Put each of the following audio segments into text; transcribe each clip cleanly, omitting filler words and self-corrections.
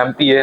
MPA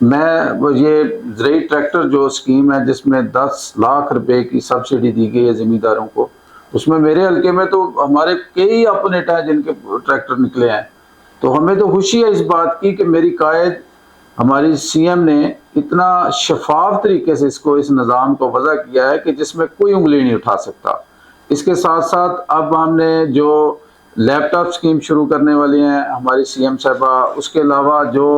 میں یہ زرعی ٹریکٹر جو اسکیم ہے جس میں 10 لاکھ روپے کی سبسڈی دی گئی ہے زمینداروں کو، اس میں میرے حلقے میں تو ہمارے کئی اپوننٹ ہیں جن کے ٹریکٹر نکلے ہیں، تو ہمیں تو خوشی ہے اس بات کی کہ میری قائد ہماری سی ایم نے اتنا شفاف طریقے سے اس نظام کو وضع کیا ہے کہ جس میں کوئی انگلی نہیں اٹھا سکتا۔ اس کے ساتھ ساتھ اب ہم نے جو لیپ ٹاپ اسکیم شروع کرنے والی ہیں ہماری سی ایم صاحبہ، اس کے علاوہ جو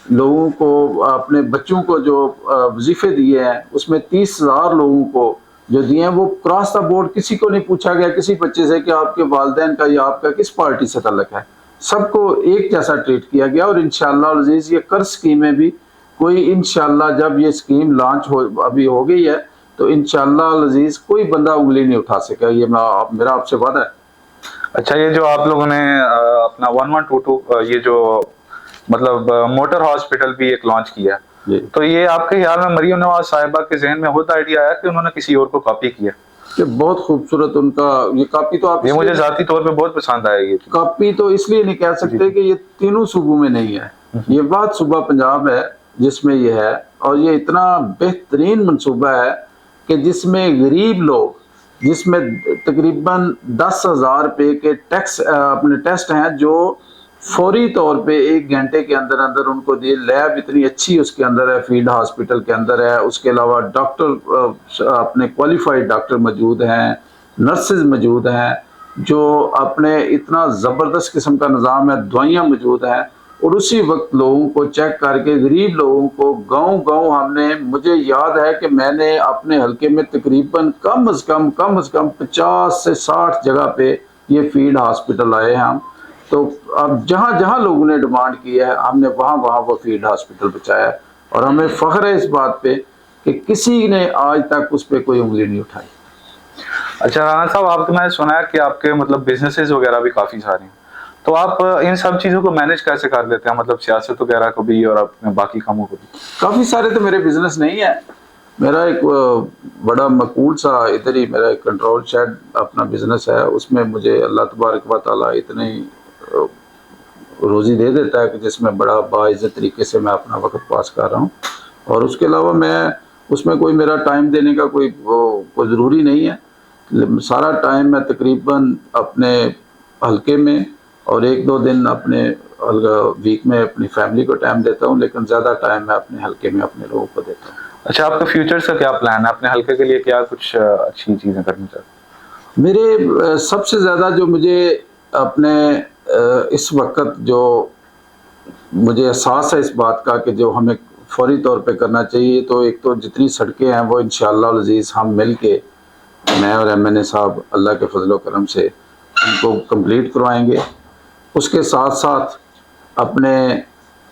لوگوں کو اپنے بچوں کو جو وظیفے دیے ہیں اس میں 30,000 لوگوں کو جو دیے ہیں، وہ کراس دا بورڈ کسی کو نہیں پوچھا گیا کسی بچے سے کہ آپ کے والدین کا یا آپ کا کس پارٹی سے تعلق ہے، سب کو ایک جیسا ٹریٹ کیا گیا۔ اور انشاءاللہ العزیز یہ قرض اسکیمیں بھی کوئی انشاءاللہ جب یہ اسکیم لانچ ابھی ہو گئی ہے تو انشاءاللہ العزیز کوئی بندہ انگلی نہیں اٹھا سکا، یہ میرا آپ سے وعدہ ہے۔ اچھا، یہ جو آپ لوگوں نے اپنا 1122 یہ جو مطلب موٹر ہاسپٹل بھی ایک لانچ کیا، تو یہ آپ کے خیال میں مریم نواز صاحبہ کے ذہن میں خود آئیڈیا آیا کہ انہوں نے کسی اور کو کاپی کیا؟ کہ بہت خوبصورت ان کا یہ کاپی، تو آپ یہ مجھے ذاتی طور پہ بہت پسند آئے گی۔ کاپی تو اس لیے نہیں کہہ سکتے کہ یہ تینوں صوبوں میں نہیں ہے، یہ بات صوبہ پنجاب ہے جس میں یہ ہے، اور یہ اتنا بہترین منصوبہ ہے کہ جس میں غریب لوگ، جس میں تقریباً 10,000 روپے کے اپنے ٹیسٹ ہیں جو فوری طور پہ 1 گھنٹے کے اندر اندر ان کو دی، لیب اتنی اچھی اس کے اندر ہے، فیلڈ ہاسپٹل کے اندر ہے، اس کے علاوہ ڈاکٹر اپنے کوالیفائڈ ڈاکٹر موجود ہیں، نرسز موجود ہیں، جو اپنے اتنا زبردست قسم کا نظام ہے، دوائیاں موجود ہیں، اور اسی وقت لوگوں کو چیک کر کے غریب لوگوں کو گاؤں گاؤں ہم نے، مجھے یاد ہے کہ میں نے اپنے حلقے میں تقریباً کم از کم 50 سے 60 جگہ پہ یہ فیلڈ ہاسپٹل آئے ہیں ہم، تو اب جہاں جہاں لوگوں نے ڈیمانڈ کی ہے ہم نے وہاں وہاں وہ فیلڈ ہاسپٹل بچایا ہے، اور ہمیں فخر ہے اس بات پہ کہ کسی نے آج تک اس پہ کوئی انگلی نہیں اٹھائی۔ اچھا رانا صاحب، آپ کو میں نے سنا ہے کہ آپ کے مطلب بزنسز وغیرہ بھی کافی سارے ہیں، تو آپ ان سب چیزوں کو مینیج کیسے کر لیتے ہیں، مطلب سیاست وغیرہ کو بھی اور اپنے باقی کاموں کو بھی؟ کافی سارے تو میرے بزنس نہیں ہے، میرا ایک بڑا مقبول سا ادھر ہی میرا ایک کنٹرول شیڈ اپنا بزنس ہے، اس میں مجھے اللہ تبارک و تعالیٰ اتنی روزی دے دیتا ہے کہ جس میں بڑا باعزت طریقے سے میں اپنا وقت پاس کر رہا ہوں، اور اس کے علاوہ میں اس میں کوئی میرا ٹائم دینے کا کوئی ضروری نہیں ہے، سارا ٹائم میں تقریباً اپنے حلقے میں اور 1-2 دن اپنے ویک میں اپنی فیملی کو ٹائم دیتا ہوں، لیکن زیادہ ٹائم میں اپنے حلقے میں اپنے لوگوں کو دیتا ہوں۔ اچھا، آپ کا فیوچر سے کیا پلان ہے، اپنے حلقے کے لیے کیا کچھ اچھی چیزیں کرنی چاہتے ہیں؟ میرے سب سے زیادہ جو مجھے اپنے اس وقت جو مجھے احساس ہے اس بات کا کہ جو ہمیں فوری طور پہ کرنا چاہیے، تو ایک تو جتنی سڑکیں ہیں وہ انشاءاللہ العزیز ہم مل کے، میں اور MNA صاحب اللہ کے فضل و کرم سے ان کو کمپلیٹ کروائیں گے۔ اس کے ساتھ ساتھ اپنے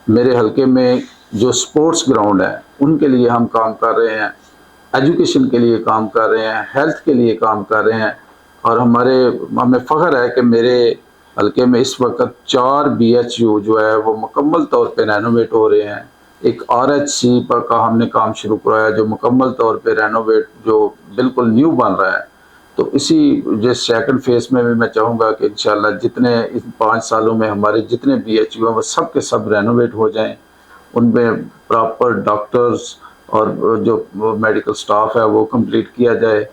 میرے حلقے میں جو سپورٹس گراؤنڈ ہیں ان کے لیے ہم کام کر رہے ہیں، ایجوکیشن کے لیے کام کر رہے ہیں، ہیلتھ کے لیے کام کر رہے ہیں، اور ہمیں فخر ہے کہ میرے حلقے میں اس وقت 4 BHU جو ہے وہ مکمل طور پہ رینوویٹ ہو رہے ہیں، ایک RHC پر کا ہم نے کام شروع کرایا جو مکمل طور پہ رینوویٹ جو بالکل نیو بن رہا ہے، تو اسی جس سیکنڈ فیز میں بھی میں چاہوں گا کہ انشاءاللہ جتنے اس 5 سالوں میں ہمارے جتنے BHU ہیں وہ سب کے سب رینوویٹ ہو جائیں، ان میں پراپر ڈاکٹرز اور جو میڈیکل سٹاف ہے وہ کمپلیٹ کیا جائے۔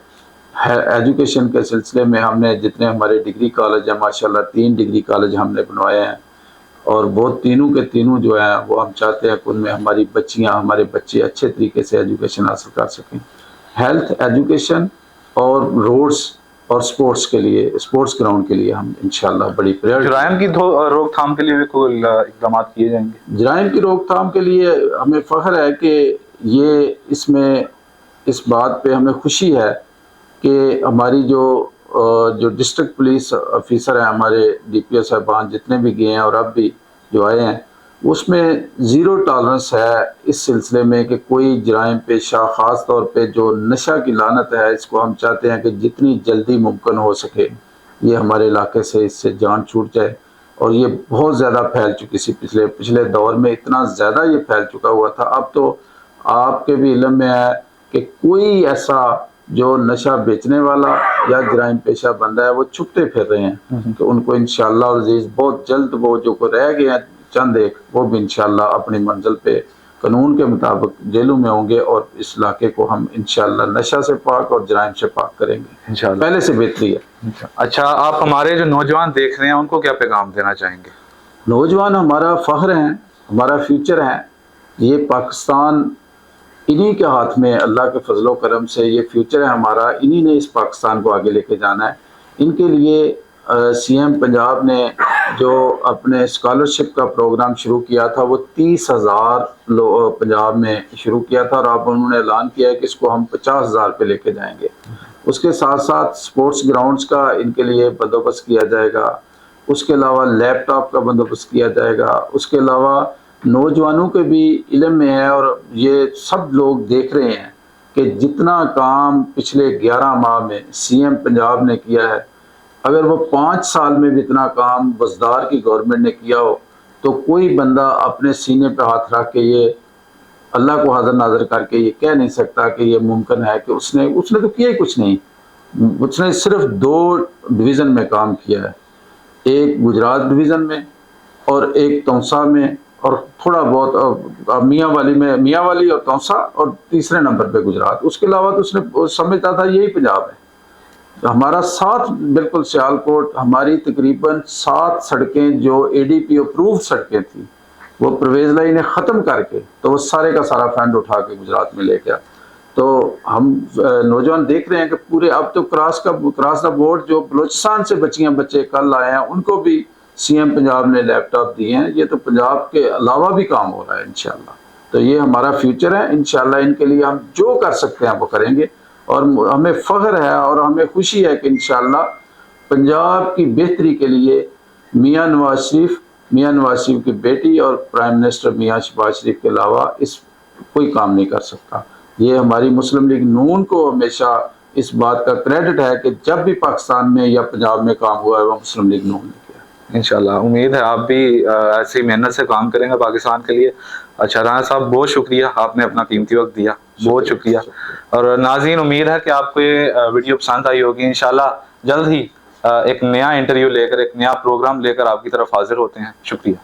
ایجوکیشن کے سلسلے میں ہم نے جتنے ہمارے ڈگری کالج ہیں، ماشاءاللہ 3 ڈگری کالج ہم نے بنوائے ہیں، اور وہ تینوں کے تینوں جو ہیں وہ ہم چاہتے ہیں کہ ان میں ہماری بچیاں، ہمارے بچے اچھے طریقے سے ایجوکیشن حاصل کر سکیں۔ ہیلتھ، ایجوکیشن اور روڈز اور سپورٹس کے لیے، سپورٹس گراؤنڈ کے لیے ہم انشاءاللہ بڑی پریورٹی۔ جرائم کی روک تھام کے لیے بھی کوئی اقدامات کیے جائیں گے؟ جرائم کی روک تھام کے لیے ہمیں فخر ہے کہ یہ اس میں اس بات پہ ہمیں خوشی ہے کہ ہماری جو ڈسٹرکٹ پولیس آفیسر ہیں، ہمارے DPO صاحبان جتنے بھی گئے ہیں اور اب بھی جو آئے ہیں، اس میں 0 ٹالرنس ہے اس سلسلے میں کہ کوئی جرائم پیشہ، خاص طور پہ جو نشہ کی لعنت ہے، اس کو ہم چاہتے ہیں کہ جتنی جلدی ممکن ہو سکے یہ ہمارے علاقے سے اس سے جان چھوٹ جائے، اور یہ بہت زیادہ پھیل چکی سی، پچھلے دور میں اتنا زیادہ یہ پھیل چکا ہوا تھا، اب تو آپ کے بھی علم میں ہے کہ کوئی ایسا جو نشہ بیچنے والا یا جرائم پیشہ بندہ ہے وہ چھپتے پھر رہے ہیں، تو ان کو انشاءاللہ عزیز بہت جلد وہ جو کو رہ گئے ہیں چند ایک، وہ بھی انشاءاللہ اپنی منزل پہ قانون کے مطابق جیلوں میں ہوں گے اور اس علاقے کو ہم انشاءاللہ نشہ سے پاک اور جرائم سے پاک کریں گے انشاءاللہ۔ پہلے سے بہتری ہے۔ اچھا، آپ ہمارے جو نوجوان دیکھ رہے ہیں ان کو کیا پیغام دینا چاہیں گے؟ نوجوان ہمارا فخر ہیں، ہمارا فیوچر ہے، یہ پاکستان انہی کے ہاتھ میں، اللہ کے فضل و کرم سے یہ فیوچر ہے ہمارا، انہی نے اس پاکستان کو آگے لے کے جانا ہے۔ ان کے لیے سی ایم پنجاب نے جو اپنے اسکالرشپ کا پروگرام شروع کیا تھا وہ 30,000 پنجاب میں شروع کیا تھا، اور اب انہوں نے اعلان کیا ہے کہ اس کو ہم 50,000 پہ لے کے جائیں گے۔ اس کے ساتھ ساتھ سپورٹس گراؤنڈز کا ان کے لیے بندوبست کیا جائے گا، اس کے علاوہ لیپ ٹاپ کا بندوبست کیا جائے گا، اس کے علاوہ نوجوانوں کے بھی علم میں ہے، اور یہ سب لوگ دیکھ رہے ہیں کہ جتنا کام پچھلے 11 ماہ میں سی ایم پنجاب نے کیا ہے، اگر وہ 5 سال میں بھی اتنا کام بزدار کی گورنمنٹ نے کیا ہو تو کوئی بندہ اپنے سینے پہ ہاتھ رکھ کے یہ اللہ کو حاضر ناظر کر کے یہ کہہ نہیں سکتا کہ یہ ممکن ہے کہ اس نے تو کیا ہی کچھ نہیں۔ اس نے صرف 2 ڈویژن میں کام کیا ہے، ایک گجرات ڈویژن میں اور ایک تونسا میں، اور تھوڑا بہت میاں والی اور تونسا، اور تیسرے نمبر پہ گجرات۔ اس کے علاوہ تو اس نے سمجھتا تھا یہی پنجاب ہے۔ ہمارا 7 بالکل سیالکوٹ، ہماری تقریباً 7 سڑکیں جو اے ڈی پی اپروو سڑکیں تھیں وہ پرویز لائی نے ختم کر کے تو وہ سارے کا سارا فنڈ اٹھا کے گجرات میں لے گیا۔ تو ہم نوجوان دیکھ رہے ہیں کہ پورے اب تو کراس دا بورڈ جو بلوچستان سے بچے کل آئے ہیں ان کو بھی سی ایم پنجاب نے لیپ ٹاپ دیے ہیں۔ یہ تو پنجاب کے علاوہ بھی کام ہو رہا ہے انشاءاللہ۔ تو یہ ہمارا فیوچر ہے، انشاءاللہ ان کے لیے ہم جو کر سکتے ہیں وہ کریں گے، اور ہمیں فخر ہے اور ہمیں خوشی ہے کہ انشاءاللہ پنجاب کی بہتری کے لیے میاں نواز شریف کی بیٹی اور پرائم منسٹر میاں شہباز شریف کے علاوہ اس کوئی کام نہیں کر سکتا۔ یہ ہماری مسلم لیگ نون کو ہمیشہ اس بات کا کریڈٹ ہے کہ جب بھی پاکستان میں یا پنجاب میں کام ہوا ہے وہ مسلم لیگ نون نے کیا۔ انشاءاللہ امید ہے آپ بھی ایسی محنت سے کام کریں گے پاکستان کے لیے۔ اچھا رانا صاحب، بہت شکریہ، آپ نے اپنا قیمتی وقت دیا، بہت شکریہ۔ اور ناظرین، امید ہے کہ آپ کو یہ ویڈیو پسند آئی ہوگی۔ انشاءاللہ جلد ہی ایک نیا انٹرویو لے کر، ایک نیا پروگرام لے کر آپ کی طرف حاضر ہوتے ہیں۔ شکریہ۔